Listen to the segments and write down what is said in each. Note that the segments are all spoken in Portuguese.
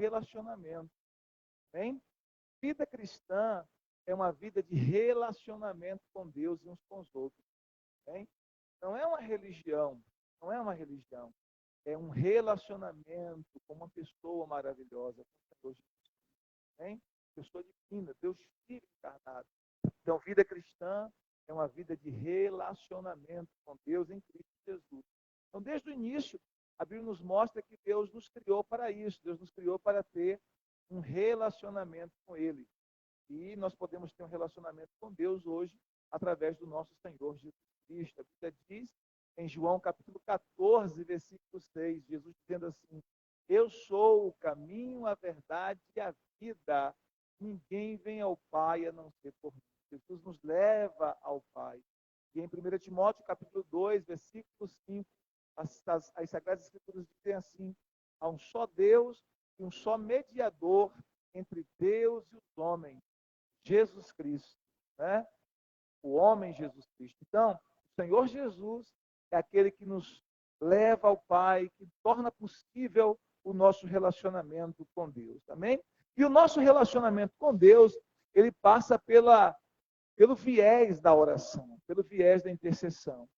relacionamento. Bem? Vida cristã é uma vida de relacionamento com Deus e uns com os outros. Bem? Não é uma religião, não é uma religião. É um relacionamento com uma pessoa maravilhosa, com o Senhor Jesus. Bem? Pessoa divina, Deus Filho encarnado. Então, vida cristã é uma vida de relacionamento com Deus em Cristo Jesus. Então, desde o início, a Bíblia nos mostra que Deus nos criou para isso. Deus nos criou para ter um relacionamento com Ele. E nós podemos ter um relacionamento com Deus hoje através do nosso Senhor Jesus Cristo. A Bíblia diz em João capítulo 14, versículo 6, Jesus dizendo assim: eu sou o caminho, a verdade e a vida. Ninguém vem ao Pai a não ser por mim. Jesus nos leva ao Pai. E em 1 Timóteo capítulo 2, versículo 5, as Sagradas Escrituras dizem assim: há um só Deus e um só mediador entre Deus e os homens, Jesus Cristo, né? O homem Jesus Cristo. Então, o Senhor Jesus é aquele que nos leva ao Pai, que torna possível o nosso relacionamento com Deus, amém? E o nosso relacionamento com Deus, ele passa pelo viés da oração, pelo viés da intercessão.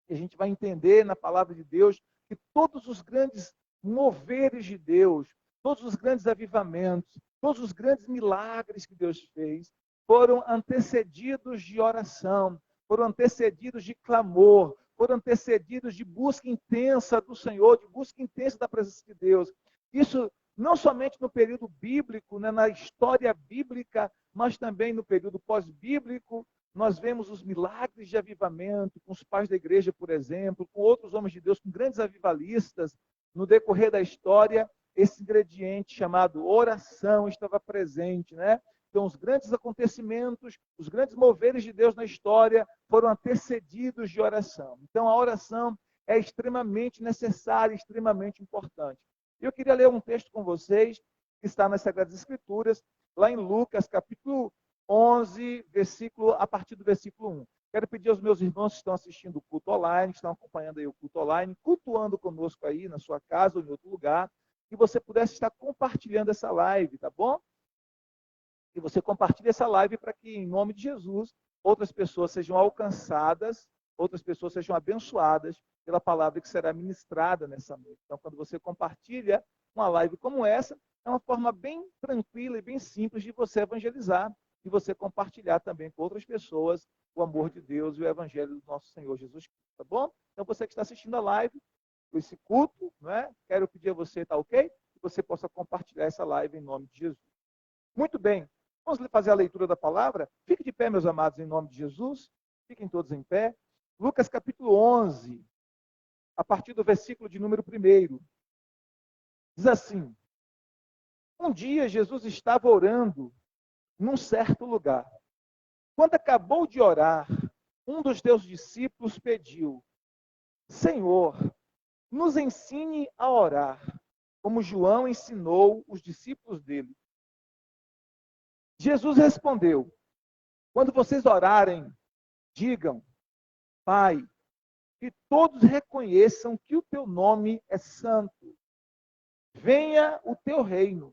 E a gente vai entender na palavra de Deus que todos os grandes moveres de Deus, todos os grandes avivamentos, todos os grandes milagres que Deus fez, foram antecedidos de oração, foram antecedidos de clamor, foram antecedidos de busca intensa do Senhor, de busca intensa da presença de Deus. Isso não somente no período bíblico, né, na história bíblica, mas também no período pós-bíblico. Nós vemos os milagres de avivamento com os pais da igreja, por exemplo, com outros homens de Deus, com grandes avivalistas. No decorrer da história, esse ingrediente chamado oração estava presente, né? Então, os grandes acontecimentos, os grandes moveres de Deus na história foram antecedidos de oração. Então, a oração é extremamente necessária, extremamente importante. Eu queria ler um texto com vocês, que está nas Sagradas Escrituras, lá em Lucas, capítulo 11, a partir do versículo 1. Quero pedir aos meus irmãos que estão assistindo o culto online, que estão acompanhando aí o culto online, cultuando conosco aí na sua casa ou em outro lugar, que você pudesse estar compartilhando essa live, tá bom? Que você compartilhe essa live para que, em nome de Jesus, outras pessoas sejam alcançadas, outras pessoas sejam abençoadas pela palavra que será ministrada nessa noite. Então, quando você compartilha uma live como essa, é uma forma bem tranquila e bem simples de você evangelizar e você compartilhar também com outras pessoas o amor de Deus e o evangelho do nosso Senhor Jesus Cristo, tá bom? Então, você que está assistindo a live, esse culto, não é? Quero pedir a você, tá ok? Que você possa compartilhar essa live em nome de Jesus. Muito bem. Vamos fazer a leitura da palavra? Fique de pé, meus amados, em nome de Jesus. Fiquem todos em pé. Lucas capítulo 11, a partir do versículo de número 1. Diz assim: um dia Jesus estava orando num certo lugar. Quando acabou de orar, um dos seus discípulos pediu: Senhor, nos ensine a orar, como João ensinou os discípulos dele. Jesus respondeu: quando vocês orarem, digam: Pai, que todos reconheçam que o teu nome é santo. Venha o teu reino.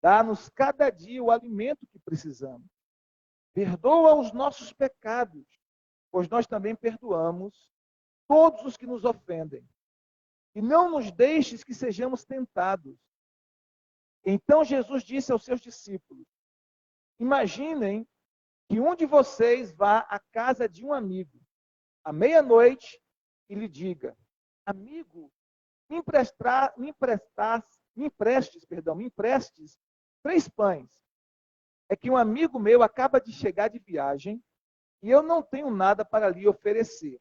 Dá-nos cada dia o alimento que precisamos. Perdoa os nossos pecados, pois nós também perdoamos todos os que nos ofendem. E não nos deixes que sejamos tentados. Então Jesus disse aos seus discípulos: imaginem que um de vocês vá à casa de um amigo, à meia-noite, e lhe diga: amigo, me emprestes 3 pães. É que um amigo meu acaba de chegar de viagem e eu não tenho nada para lhe oferecer.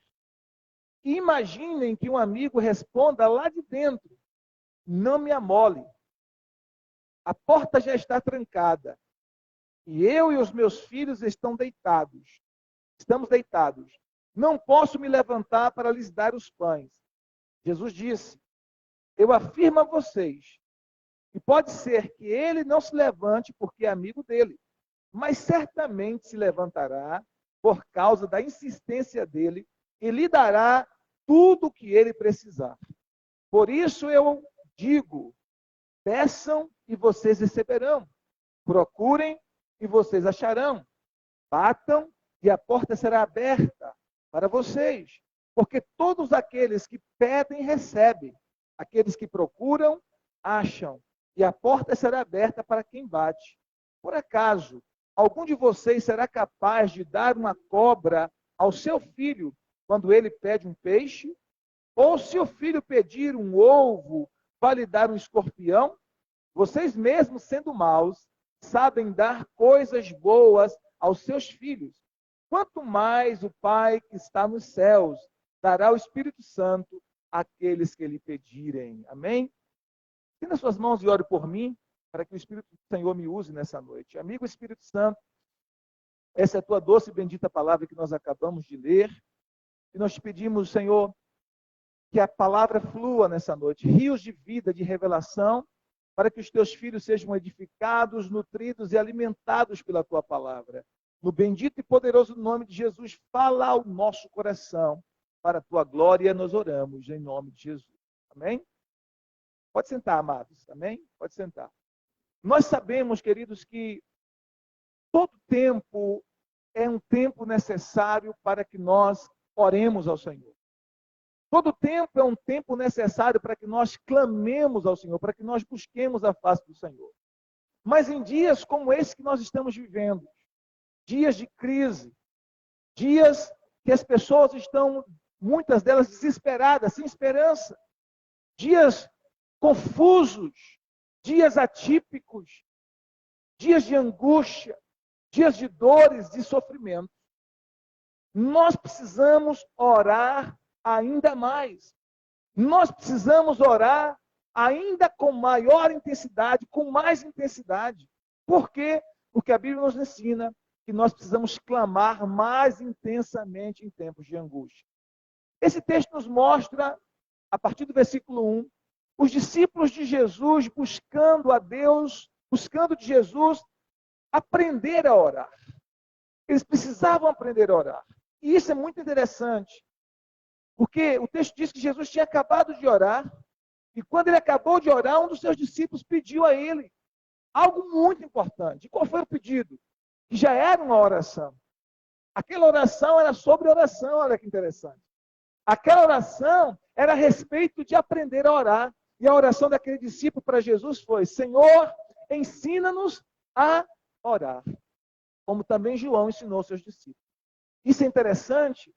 E imaginem que um amigo responda lá de dentro: não me amole. A porta já está trancada. E eu e os meus filhos estamos deitados. Não posso me levantar para lhes dar os pães. Jesus disse: eu afirmo a vocês, que pode ser que ele não se levante porque é amigo dele, mas certamente se levantará por causa da insistência dele e lhe dará tudo o que ele precisar. Por isso eu digo, Peçam e vocês receberão. Procurem e vocês acharão. Batam e a porta será aberta para vocês. Porque todos aqueles que pedem, recebem. Aqueles que procuram, acham. E a porta será aberta para quem bate. Por acaso, algum de vocês será capaz de dar uma cobra ao seu filho quando ele pede um peixe? Ou se o filho pedir um ovo, vai lhe dar um escorpião? Vocês mesmos, sendo maus, sabem dar coisas boas aos seus filhos. Quanto mais o Pai que está nos céus dará o Espírito Santo àqueles que lhe pedirem. Amém? Estenda suas mãos e ore por mim, para que o Espírito do Senhor me use nessa noite. Amigo Espírito Santo, essa é a tua doce e bendita palavra que nós acabamos de ler. E nós te pedimos, Senhor, que a palavra flua nessa noite, rios de vida, de revelação, para que os teus filhos sejam edificados, nutridos e alimentados pela tua palavra. No bendito e poderoso nome de Jesus, fala ao nosso coração. Para a tua glória nós oramos, em nome de Jesus. Amém? Pode sentar, amados. Amém? Pode sentar. Nós sabemos, queridos, que todo tempo é um tempo necessário para que nós oremos ao Senhor. Todo tempo é um tempo necessário para que nós clamemos ao Senhor, para que nós busquemos a face do Senhor. Mas em dias como esse que nós estamos vivendo, dias de crise, dias que as pessoas estão, muitas delas desesperadas, sem esperança, dias confusos, dias atípicos, dias de angústia, dias de dores, de sofrimento. Nós precisamos orar ainda mais. Nós precisamos orar ainda com maior intensidade, com mais intensidade. Por quê? Porque a Bíblia nos ensina que nós precisamos clamar mais intensamente em tempos de angústia. Esse texto nos mostra, a partir do versículo 1, os discípulos de Jesus buscando a Deus, buscando de Jesus aprender a orar. Eles precisavam aprender a orar. E isso é muito interessante, porque o texto diz que Jesus tinha acabado de orar, e quando ele acabou de orar, um dos seus discípulos pediu a ele algo muito importante. E qual foi o pedido? Que já era uma oração. Aquela oração era sobre oração, olha que interessante. Aquela oração era a respeito de aprender a orar. E a oração daquele discípulo para Jesus foi: Senhor, ensina-nos a orar. Como também João ensinou seus discípulos. Isso é interessante.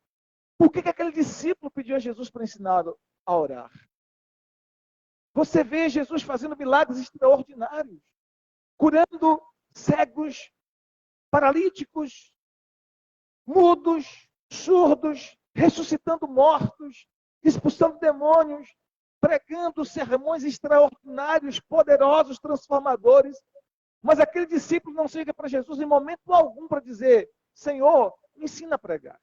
Por que aquele discípulo pediu a Jesus para ensiná-lo a orar? Você vê Jesus fazendo milagres extraordinários, curando cegos, paralíticos, mudos, surdos, ressuscitando mortos, expulsando demônios, pregando sermões extraordinários, poderosos, transformadores. Mas aquele discípulo não chega para Jesus em momento algum para dizer: Senhor, me ensina a pregar.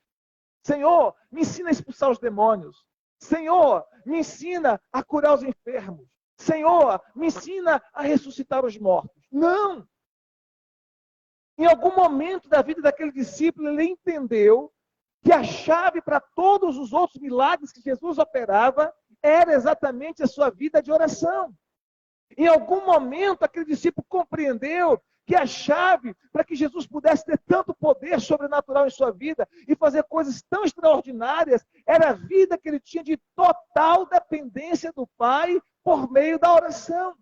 Senhor, me ensina a expulsar os demônios. Senhor, me ensina a curar os enfermos. Senhor, me ensina a ressuscitar os mortos. Não! Em algum momento da vida daquele discípulo, ele entendeu que a chave para todos os outros milagres que Jesus operava era exatamente a sua vida de oração. Em algum momento, aquele discípulo compreendeu que a chave para que Jesus pudesse ter tanto poder sobrenatural em sua vida e fazer coisas tão extraordinárias era a vida que ele tinha de total dependência do Pai por meio da oração.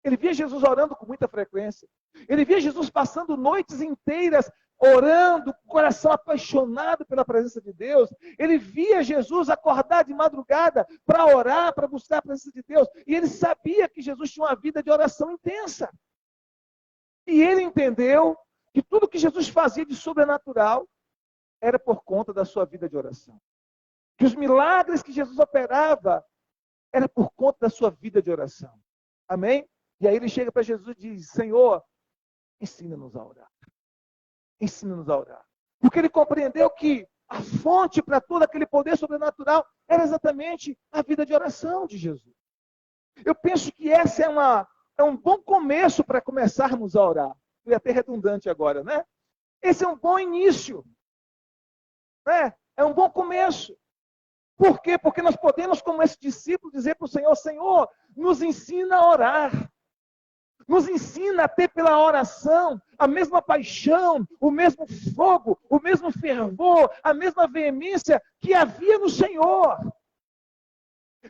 Ele via Jesus orando com muita frequência. Ele via Jesus passando noites inteiras orando, com o coração apaixonado pela presença de Deus. Ele via Jesus acordar de madrugada para orar, para buscar a presença de Deus. E ele sabia que Jesus tinha uma vida de oração intensa. E ele entendeu que tudo que Jesus fazia de sobrenatural era por conta da sua vida de oração. Que os milagres que Jesus operava era por conta da sua vida de oração. Amém? E aí ele chega para Jesus e diz: Senhor, ensina-nos a orar. Ensina-nos a orar. Porque ele compreendeu que a fonte para todo aquele poder sobrenatural era exatamente a vida de oração de Jesus. Eu penso que essa é um bom começo para começarmos a orar. Eu ia ter redundante agora, né? Esse é um bom início. Né? É um bom começo. Por quê? Porque nós podemos, como esse discípulo, dizer para o Senhor: Senhor, nos ensina a orar. Nos ensina a ter pela oração a mesma paixão, o mesmo fogo, o mesmo fervor, a mesma veemência que havia no Senhor.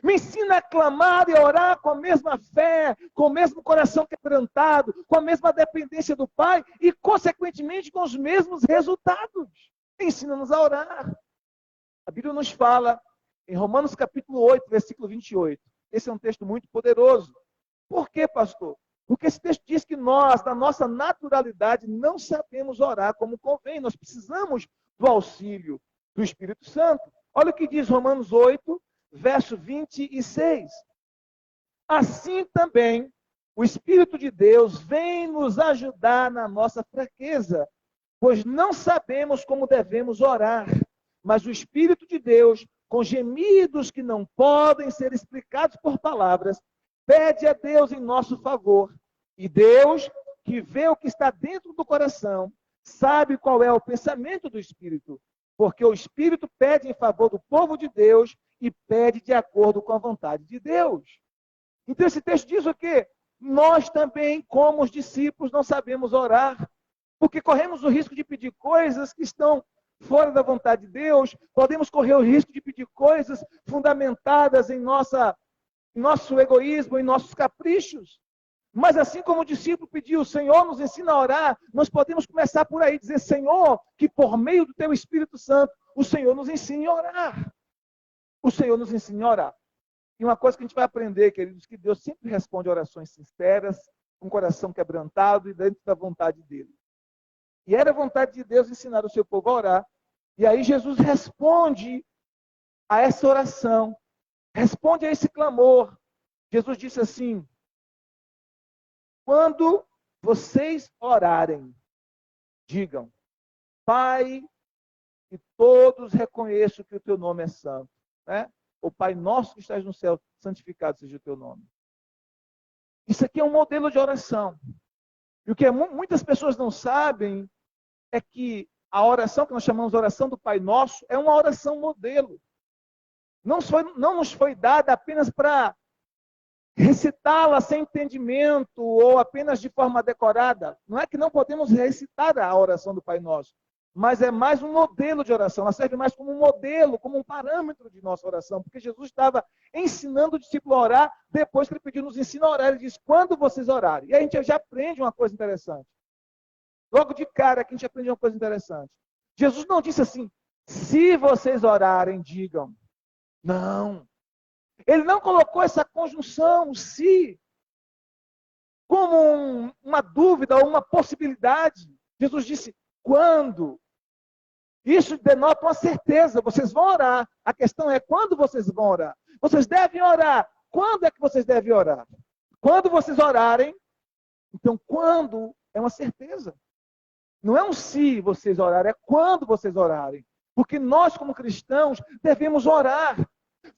Me ensina a clamar e a orar com a mesma fé, com o mesmo coração quebrantado, com a mesma dependência do Pai e, consequentemente, com os mesmos resultados. Ensina-nos a orar. A Bíblia nos fala, em Romanos capítulo 8, versículo 28. Esse é um texto muito poderoso. Por quê, pastor? Porque esse texto diz que nós, na nossa naturalidade, não sabemos orar como convém. Nós precisamos do auxílio do Espírito Santo. Olha o que diz Romanos 8, verso 26. Assim também, o Espírito de Deus vem nos ajudar na nossa fraqueza, pois não sabemos como devemos orar, mas o Espírito de Deus, com gemidos que não podem ser explicados por palavras, pede a Deus em nosso favor. E Deus, que vê o que está dentro do coração, sabe qual é o pensamento do Espírito, porque o Espírito pede em favor do povo de Deus e pede de acordo com a vontade de Deus. Então esse texto diz o quê? Nós também, como os discípulos, não sabemos orar, porque corremos o risco de pedir coisas que estão fora da vontade de Deus, podemos correr o risco de pedir coisas fundamentadas em nosso egoísmo, em nossos caprichos. Mas assim como o discípulo pediu, Senhor, nos ensina a orar, nós podemos começar por aí, dizer, Senhor, que por meio do Teu Espírito Santo, o Senhor nos ensine a orar. O Senhor nos ensine a orar. E uma coisa que a gente vai aprender, queridos, que Deus sempre responde orações sinceras, com o coração quebrantado e dentro da vontade dEle. E era a vontade de Deus ensinar o seu povo a orar. E aí Jesus responde a essa oração, responde a esse clamor. Jesus disse assim, quando vocês orarem, digam, Pai, que todos reconheçam que o teu nome é santo. Né? O Pai nosso que estás no céu, santificado seja o teu nome. Isso aqui é um modelo de oração. E o que muitas pessoas não sabem é que a oração que nós chamamos de oração do Pai Nosso é uma oração modelo. Não nos foi dada apenas para recitá-la sem entendimento ou apenas de forma decorada. Não é que não podemos recitar a oração do Pai Nosso, mas é mais um modelo de oração. Ela serve mais como um modelo, como um parâmetro de nossa oração, porque Jesus estava ensinando o discípulo a orar, depois que ele pediu, nos ensina a orar, ele diz, quando vocês orarem. E a gente já aprende uma coisa interessante. Logo de cara aqui a gente aprende uma coisa interessante. Jesus não disse assim, se vocês orarem, digam. Não. Ele não colocou essa conjunção, se, como uma dúvida ou uma possibilidade. Jesus disse, quando? Isso denota uma certeza, vocês vão orar. A questão é quando vocês vão orar. Vocês devem orar. Quando é que vocês devem orar? Quando vocês orarem, então quando é uma certeza. Não é um se vocês orarem, é quando vocês orarem. Porque nós, como cristãos, devemos orar.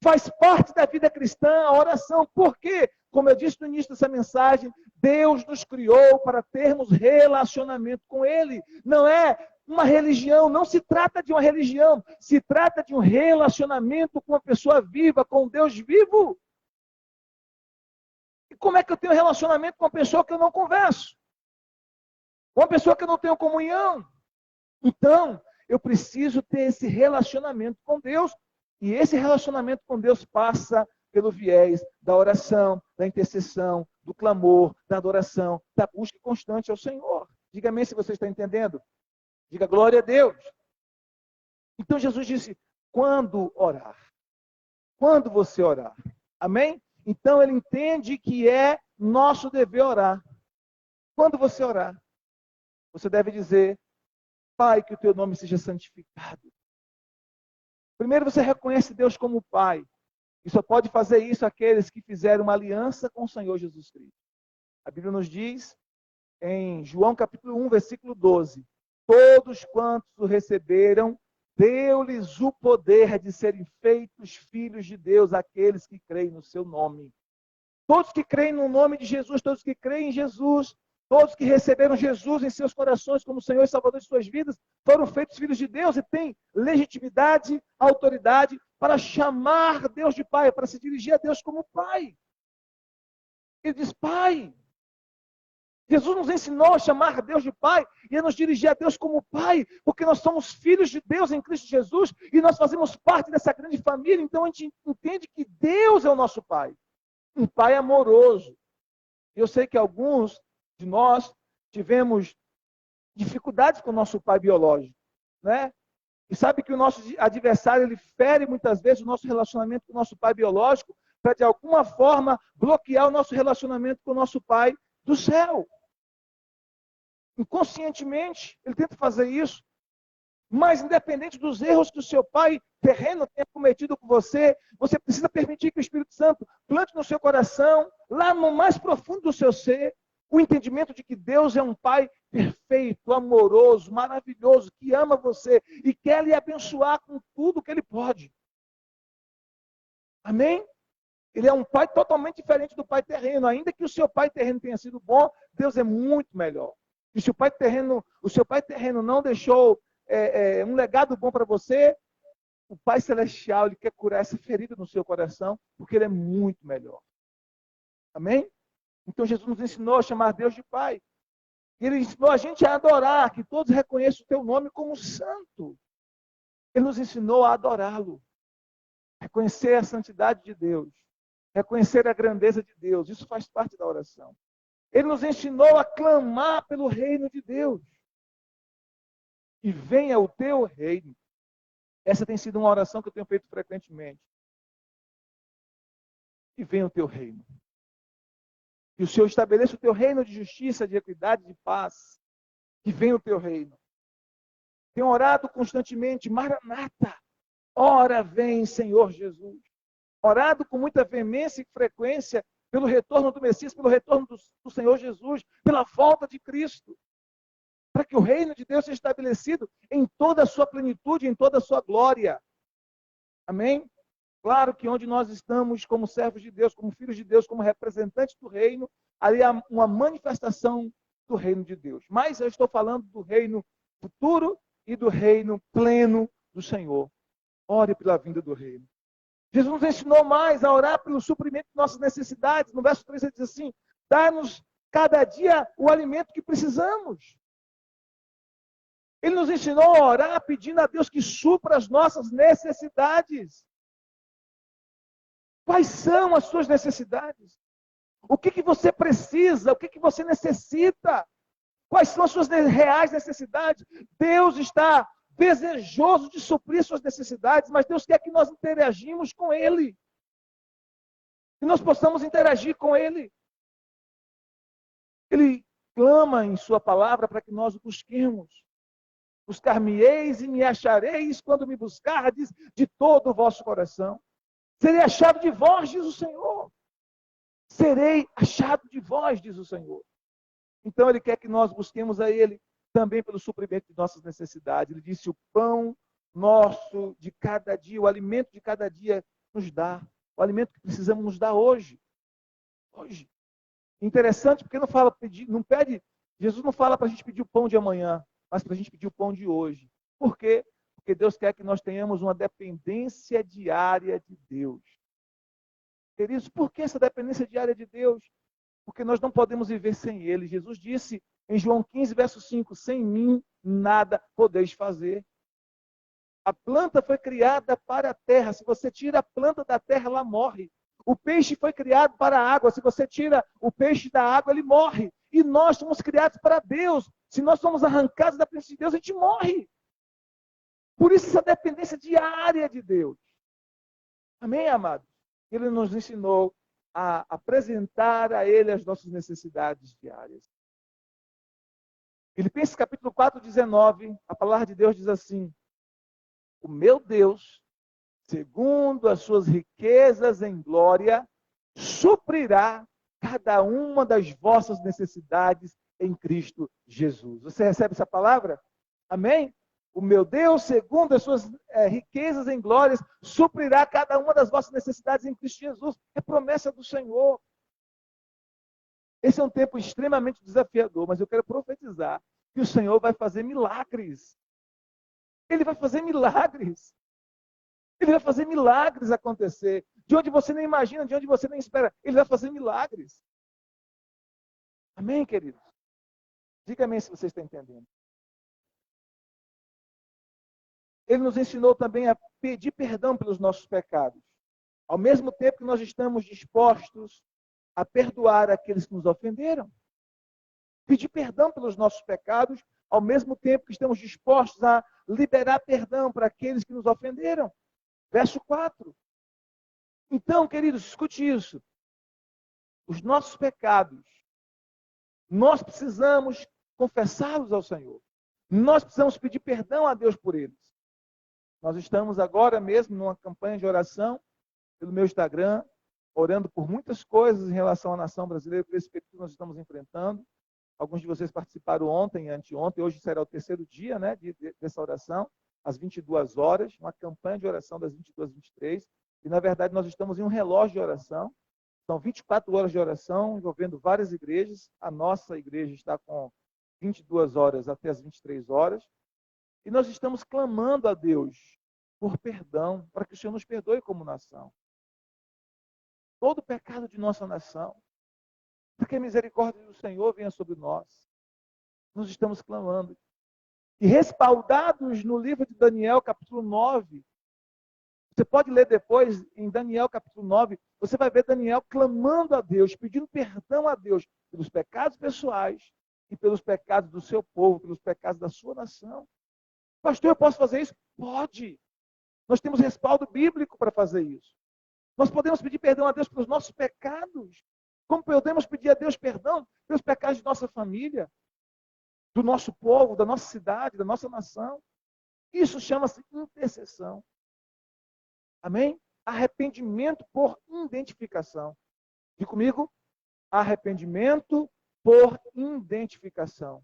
Faz parte da vida cristã a oração. Por quê? Como eu disse no início dessa mensagem, Deus nos criou para termos relacionamento com Ele. Não é uma religião, não se trata de uma religião, se trata de um relacionamento com uma pessoa viva, com Deus vivo. E como é que eu tenho relacionamento com uma pessoa que eu não converso? Uma pessoa que eu não tenho comunhão? Então, eu preciso ter esse relacionamento com Deus. E esse relacionamento com Deus passa pelo viés da oração, da intercessão, do clamor, da adoração, da busca constante ao Senhor. Diga-me se você está entendendo. Diga glória a Deus. Então Jesus disse, quando orar? Quando você orar? Amém? Então ele entende que é nosso dever orar. Quando você orar, você deve dizer, Pai, que o teu nome seja santificado. Primeiro você reconhece Deus como Pai. E só pode fazer isso aqueles que fizeram uma aliança com o Senhor Jesus Cristo. A Bíblia nos diz, em João capítulo 1, versículo 12, todos quantos o receberam, deu-lhes o poder de serem feitos filhos de Deus, aqueles que creem no seu nome. Todos que creem no nome de Jesus, todos que creem em Jesus, todos que receberam Jesus em seus corações como Senhor e Salvador de suas vidas, foram feitos filhos de Deus e têm legitimidade, autoridade para chamar Deus de Pai, para se dirigir a Deus como Pai. Ele diz, Pai. Jesus nos ensinou a chamar Deus de Pai e a nos dirigir a Deus como Pai, porque nós somos filhos de Deus em Cristo Jesus e nós fazemos parte dessa grande família, então a gente entende que Deus é o nosso Pai, um Pai amoroso. Eu sei que alguns de nós tivemos dificuldades com o nosso pai biológico, né? E sabe que o nosso adversário, ele fere muitas vezes o nosso relacionamento com o nosso pai biológico para, de alguma forma, bloquear o nosso relacionamento com o nosso pai do céu. Inconscientemente, ele tenta fazer isso. Mas, independente dos erros que o seu pai terreno tenha cometido com você, você precisa permitir que o Espírito Santo plante no seu coração, lá no mais profundo do seu ser, o entendimento de que Deus é um Pai perfeito, amoroso, maravilhoso, que ama você e quer lhe abençoar com tudo que Ele pode. Amém? Ele é um Pai totalmente diferente do Pai terreno. Ainda que o seu Pai terreno tenha sido bom, Deus é muito melhor. E se o seu Pai terreno não deixou um legado bom para você, o Pai Celestial, Ele quer curar essa ferida no seu coração, porque Ele é muito melhor. Amém? Então Jesus nos ensinou a chamar Deus de Pai. Ele ensinou a gente a adorar, que todos reconheçam o teu nome como santo. Ele nos ensinou a adorá-lo. Reconhecer a santidade de Deus. Reconhecer a grandeza de Deus. Isso faz parte da oração. Ele nos ensinou a clamar pelo reino de Deus. E venha o teu reino. Essa tem sido uma oração que eu tenho feito frequentemente. E venha o teu reino. Que o Senhor estabeleça o teu reino de justiça, de equidade, de paz. Que venha o teu reino. Tenho orado constantemente, Maranata, ora vem, Senhor Jesus. Orado com muita veemência e frequência pelo retorno do Messias, pelo retorno do Senhor Jesus, pela volta de Cristo. Para que o reino de Deus seja estabelecido em toda a sua plenitude, em toda a sua glória. Amém? Claro que onde nós estamos como servos de Deus, como filhos de Deus, como representantes do reino, ali há uma manifestação do reino de Deus. Mas eu estou falando do reino futuro e do reino pleno do Senhor. Ore pela vinda do reino. Jesus nos ensinou mais a orar pelo suprimento de nossas necessidades. No verso 3 ele diz assim, dá-nos cada dia o alimento que precisamos. Ele nos ensinou a orar pedindo a Deus que supra as nossas necessidades. Quais são as suas necessidades? O que você precisa? O que você necessita? Quais são as suas reais necessidades? Deus está desejoso de suprir suas necessidades, mas Deus quer que nós interagimos com Ele. Que nós possamos interagir com Ele. Ele clama em sua palavra para que nós o busquemos. Buscar-me-eis e me achareis quando me buscardes de todo o vosso coração. Serei achado de vós, diz o Senhor. Serei achado de vós, diz o Senhor. Então Ele quer que nós busquemos a Ele também pelo suprimento de nossas necessidades. Ele disse, o pão nosso de cada dia, o alimento de cada dia nos dá. O alimento que precisamos nos dar hoje. Hoje. Interessante, porque Jesus não fala para a gente pedir o pão de amanhã, mas para a gente pedir o pão de hoje. Por quê? Porque Deus quer que nós tenhamos uma dependência diária de Deus. Queridos, por que essa dependência diária de Deus? Porque nós não podemos viver sem Ele. Jesus disse em João 15, verso 5, sem mim nada podeis fazer. A planta foi criada para a terra. Se você tira a planta da terra, ela morre. O peixe foi criado para a água. Se você tira o peixe da água, ele morre. E nós somos criados para Deus. Se nós somos arrancados da presença de Deus, a gente morre. Por isso, essa dependência diária de Deus. Amém, amados? Ele nos ensinou a apresentar a Ele as nossas necessidades diárias. Filipenses capítulo 4, 19, a palavra de Deus diz assim, o meu Deus, segundo as suas riquezas em glória, suprirá cada uma das vossas necessidades em Cristo Jesus. Você recebe essa palavra? Amém? O meu Deus, segundo as suas riquezas em glórias, suprirá cada uma das vossas necessidades em Cristo Jesus. É promessa do Senhor. Esse é um tempo extremamente desafiador, mas eu quero profetizar que o Senhor vai fazer milagres. Ele vai fazer milagres. Ele vai fazer milagres acontecer. De onde você nem imagina, de onde você nem espera. Ele vai fazer milagres. Amém, queridos? Diga-me se você está entendendo. Ele nos ensinou também a pedir perdão pelos nossos pecados. Ao mesmo tempo que nós estamos dispostos a perdoar aqueles que nos ofenderam. Pedir perdão pelos nossos pecados, ao mesmo tempo que estamos dispostos a liberar perdão para aqueles que nos ofenderam. Verso 4. Então, queridos, escute isso. Os nossos pecados, nós precisamos confessá-los ao Senhor. Nós precisamos pedir perdão a Deus por eles. Nós estamos agora mesmo numa campanha de oração pelo meu Instagram, orando por muitas coisas em relação à nação brasileira, por esse período que nós estamos enfrentando. Alguns de vocês participaram ontem e anteontem, hoje será o terceiro dia, né, dessa oração, às 22 horas, uma campanha de oração das 22 às 23, e na verdade nós estamos em um relógio de oração, são 24 horas de oração, envolvendo várias igrejas, a nossa igreja está com 22 horas até as 23 horas, e nós estamos clamando a Deus por perdão, para que o Senhor nos perdoe como nação. Todo o pecado de nossa nação, para que a misericórdia do Senhor venha sobre nós. Nós estamos clamando. E respaldados no livro de Daniel, capítulo 9, você pode ler depois, em Daniel, capítulo 9, você vai ver Daniel clamando a Deus, pedindo perdão a Deus pelos pecados pessoais e pelos pecados do seu povo, pelos pecados da sua nação. Pastor, eu posso fazer isso? Pode. Nós temos respaldo bíblico para fazer isso. Nós podemos pedir perdão a Deus pelos nossos pecados. Como podemos pedir a Deus perdão pelos pecados de nossa família, do nosso povo, da nossa cidade, da nossa nação. Isso chama-se intercessão. Amém? Arrependimento por identificação. E comigo, arrependimento por identificação.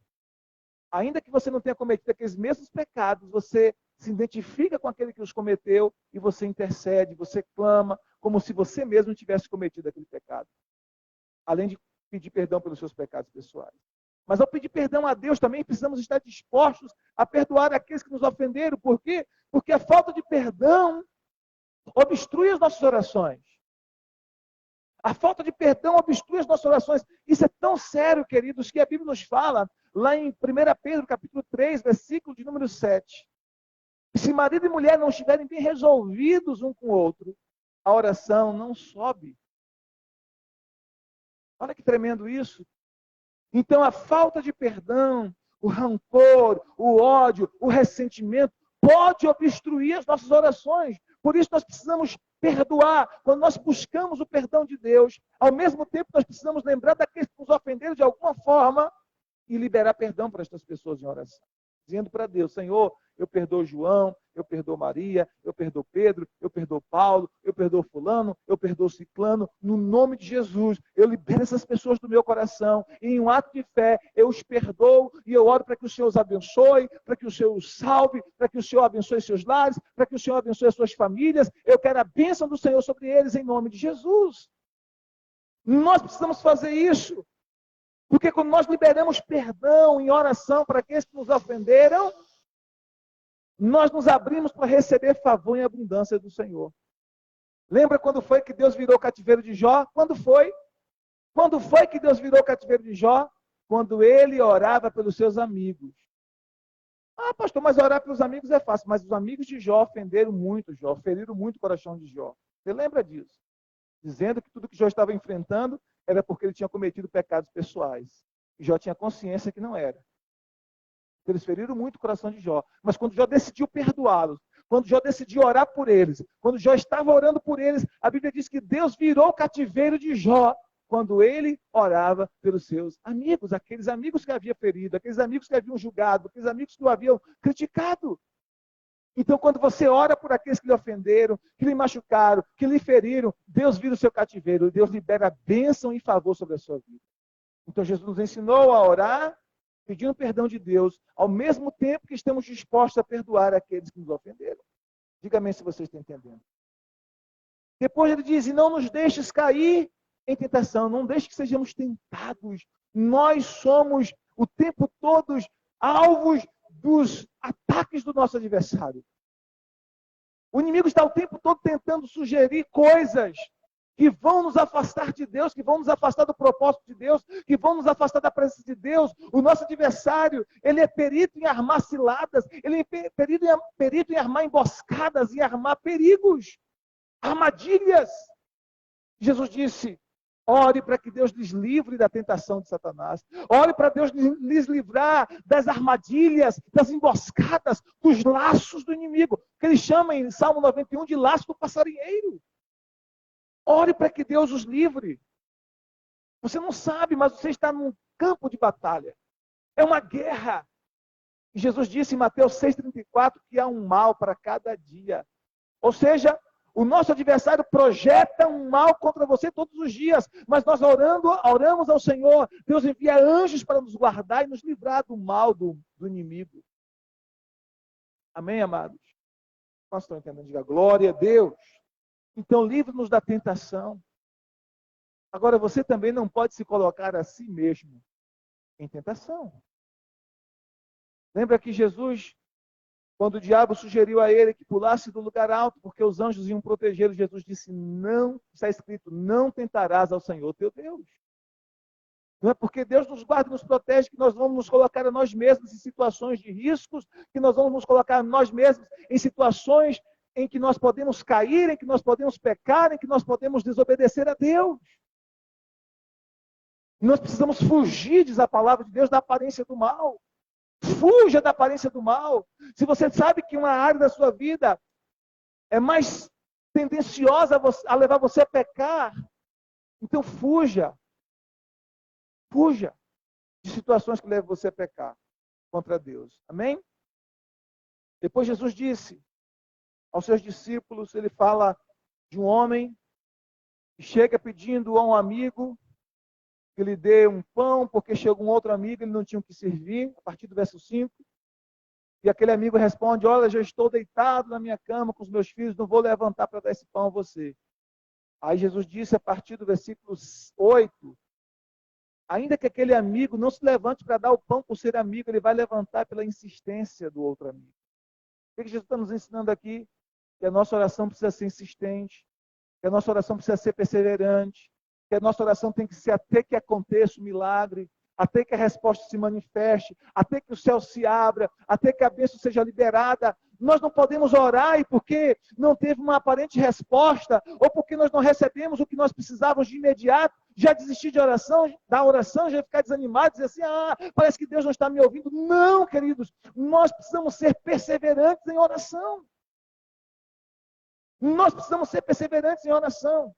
Ainda que você não tenha cometido aqueles mesmos pecados, você se identifica com aquele que os cometeu e você intercede, você clama, como se você mesmo tivesse cometido aquele pecado. Além de pedir perdão pelos seus pecados pessoais. Mas ao pedir perdão a Deus também precisamos estar dispostos a perdoar aqueles que nos ofenderam. Por quê? Porque a falta de perdão obstrui as nossas orações. A falta de perdão obstrui as nossas orações. Isso é tão sério, queridos, que a Bíblia nos fala, lá em 1 Pedro, capítulo 3, versículo de número 7. Se marido e mulher não estiverem bem resolvidos um com o outro, a oração não sobe. Olha que tremendo isso. Então, a falta de perdão, o rancor, o ódio, o ressentimento, pode obstruir as nossas orações. Por isso, nós precisamos perdoar. Quando nós buscamos o perdão de Deus, ao mesmo tempo, nós precisamos lembrar daqueles que nos ofenderam de alguma forma e liberar perdão para estas pessoas em oração. Dizendo para Deus, Senhor, eu perdoo João, eu perdoo Maria, eu perdoo Pedro, eu perdoo Paulo, eu perdoo fulano, eu perdoo ciclano, no nome de Jesus, eu libero essas pessoas do meu coração, e em um ato de fé, eu os perdoo, e eu oro para que o Senhor os abençoe, para que o Senhor os salve, para que o Senhor abençoe seus lares, para que o Senhor abençoe as suas famílias, eu quero a bênção do Senhor sobre eles, em nome de Jesus. Nós precisamos fazer isso, porque quando nós liberamos perdão em oração para aqueles que nos ofenderam, nós nos abrimos para receber favor em abundância do Senhor. Lembra quando foi que Deus virou o cativeiro de Jó? Quando foi? Quando foi que Deus virou o cativeiro de Jó? Quando ele orava pelos seus amigos. Ah, pastor, mas orar pelos amigos é fácil. Mas os amigos de Jó ofenderam muito Jó, feriram muito o coração de Jó. Você lembra disso? Dizendo que tudo que Jó estava enfrentando era porque ele tinha cometido pecados pessoais. E Jó tinha consciência que não era. Eles feriram muito o coração de Jó. Mas quando Jó decidiu perdoá-los, quando Jó decidiu orar por eles, quando Jó estava orando por eles, a Bíblia diz que Deus virou o cativeiro de Jó quando ele orava pelos seus amigos, aqueles amigos que havia ferido, aqueles amigos que haviam julgado, aqueles amigos que o haviam criticado. Então, quando você ora por aqueles que lhe ofenderam, que lhe machucaram, que lhe feriram, Deus vira o seu cativeiro, Deus libera bênção e favor sobre a sua vida. Então, Jesus nos ensinou a orar, pedindo perdão de Deus, ao mesmo tempo que estamos dispostos a perdoar aqueles que nos ofenderam. Diga-me se você está entendendo. Depois ele diz, e não nos deixes cair em tentação, não deixe que sejamos tentados. Nós somos o tempo todo alvos dos ataques do nosso adversário. O inimigo está o tempo todo tentando sugerir coisas que vão nos afastar de Deus, que vão nos afastar do propósito de Deus, que vão nos afastar da presença de Deus. O nosso adversário, ele é perito em armar ciladas, ele é perito em armar emboscadas, em armar perigos, armadilhas. Jesus disse: ore para que Deus lhes livre da tentação de Satanás. Ore para Deus lhes livrar das armadilhas, das emboscadas, dos laços do inimigo, que ele chama em Salmo 91 de laço do passarinheiro. Ore para que Deus os livre. Você não sabe, mas você está num campo de batalha. É uma guerra. E Jesus disse em Mateus 6,34 que há um mal para cada dia. Ou seja, o nosso adversário projeta um mal contra você todos os dias. Mas nós oramos ao Senhor. Deus envia anjos para nos guardar e nos livrar do mal do inimigo. Amém, amados? Nós estamos entendendo? Diga glória a Deus. Então, livre-nos da tentação. Agora, você também não pode se colocar a si mesmo em tentação. Lembra que Jesus, quando o diabo sugeriu a ele que pulasse do lugar alto, porque os anjos iam protegê-lo, Jesus disse: não, está escrito, não tentarás ao Senhor teu Deus. Não é porque Deus nos guarda e nos protege que nós vamos nos colocar a nós mesmos em situações de riscos, que nós vamos nos colocar a nós mesmos em situações em que nós podemos cair, em que nós podemos pecar, em que nós podemos desobedecer a Deus. Nós precisamos fugir, diz a palavra de Deus, da aparência do mal. Fuja da aparência do mal. Se você sabe que uma área da sua vida é mais tendenciosa a levar você a pecar, então fuja. Fuja de situações que levam você a pecar contra Deus. Amém? Depois Jesus disse aos seus discípulos, ele fala de um homem que chega pedindo a um amigo que lhe dê um pão, porque chegou um outro amigo, ele não tinha o que servir, a partir do verso 5. E aquele amigo responde: olha, já estou deitado na minha cama com os meus filhos, não vou levantar para dar esse pão a você. Aí Jesus disse, a partir do versículo 8, ainda que aquele amigo não se levante para dar o pão por ser amigo, ele vai levantar pela insistência do outro amigo. O que Jesus está nos ensinando aqui? Que a nossa oração precisa ser insistente, que a nossa oração precisa ser perseverante, que a nossa oração tem que ser até que aconteça o milagre, até que a resposta se manifeste, até que o céu se abra, até que a bênção seja liberada. Nós não podemos orar e porque não teve uma aparente resposta, ou porque nós não recebemos o que nós precisávamos de imediato, já desistir da oração, já ficar desanimado, dizer assim: parece que Deus não está me ouvindo. Não, queridos, nós precisamos ser perseverantes em oração. Nós precisamos ser perseverantes em oração.